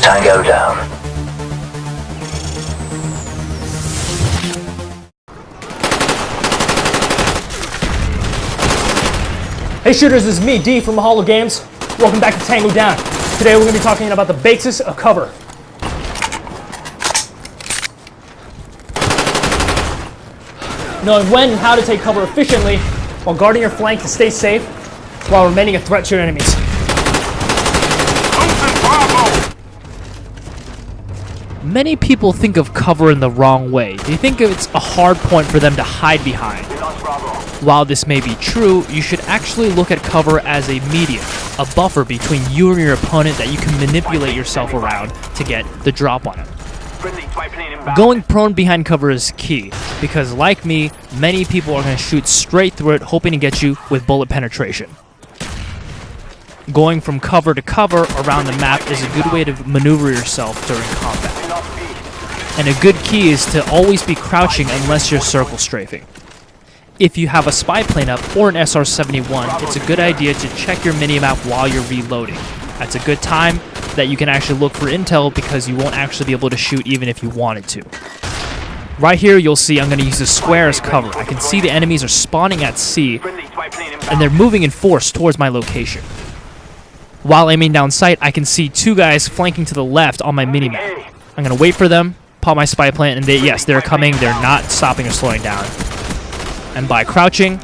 Tango down. Hey shooters, this is me, D from Mahalo Games. Welcome back to Tango Down. Today we're going to be talking about the basics of cover. Knowing when and how to take cover efficiently while guarding your flank to stay safe while remaining a threat to your enemies. Many people think of cover in the wrong way. They think it's a hard point for them to hide behind. While this may be true, you should actually look at cover as a medium, a buffer between you and your opponent that you can manipulate yourself around to get the drop on him. Going prone behind cover is key, because like me, many people are going to shoot straight through it hoping to get you with bullet penetration. Going from cover to cover around the map is a good way to maneuver yourself during combat. And a good key is to always be crouching unless you're circle strafing. If you have a spy plane up or an SR-71, it's a good idea to check your minimap while you're reloading. That's a good time that you can actually look for intel because you won't actually be able to shoot even if you wanted to. Right here you'll see I'm going to use the square as cover. I can see the enemies are spawning at C and they're moving in force towards my location. While aiming down sight, I can see two guys flanking to the left on my minimap. I'm going to wait for them, pop my spy plane, and yes, they're coming. They're not stopping or slowing down. And by crouching,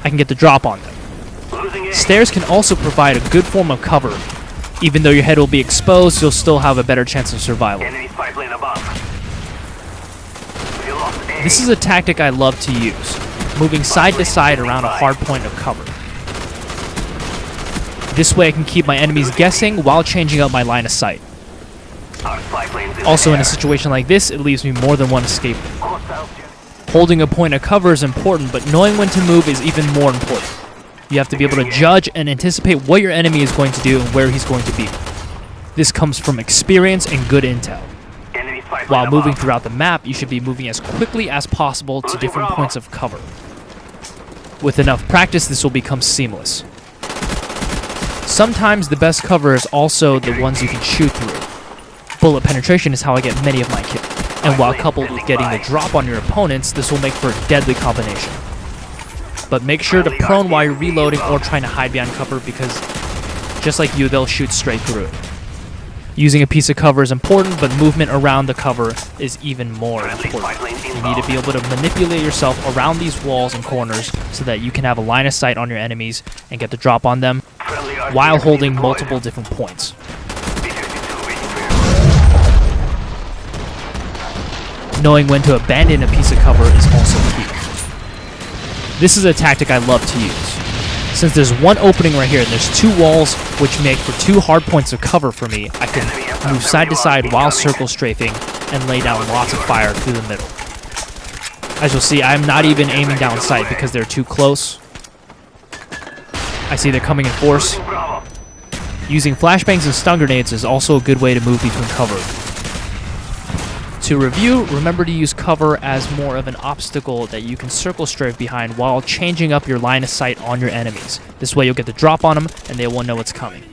I can get the drop on them. Stairs can also provide a good form of cover. Even though your head will be exposed, you'll still have a better chance of survival. This is a tactic I love to use, moving side to side around a hard point of cover. This way I can keep my enemies guessing while changing up my line of sight. Also in a situation like this, it leaves me more than one escape. Holding a point of cover is important, but knowing when to move is even more important. You have to be able to judge and anticipate what your enemy is going to do and where he's going to be. This comes from experience and good intel. While moving throughout the map, you should be moving as quickly as possible to different points of cover. With enough practice, this will become seamless. Sometimes the best cover is also the ones you can shoot through. Bullet penetration is how I get many of my kills. And while coupled with getting the drop on your opponents, this will make for a deadly combination. But make sure to prone while you're reloading or trying to hide behind cover because just like you, they'll shoot straight through it. Using a piece of cover is important, but movement around the cover is even more important. You need to be able to manipulate yourself around these walls and corners so that you can have a line of sight on your enemies and get the drop on them while holding multiple different points. Knowing when to abandon a piece of cover is also key. This is a tactic I love to use. Since there's one opening right here and there's two walls which make for two hard points of cover for me, I can move side to side while circle strafing and lay down lots of fire through the middle. As you'll see, I'm not even aiming down sight because they're too close. I see they're coming in force. Using flashbangs and stun grenades is also a good way to move between cover. To review, remember to use cover as more of an obstacle that you can circle strafe behind while changing up your line of sight on your enemies. This way you'll get the drop on them and they won't know it's coming.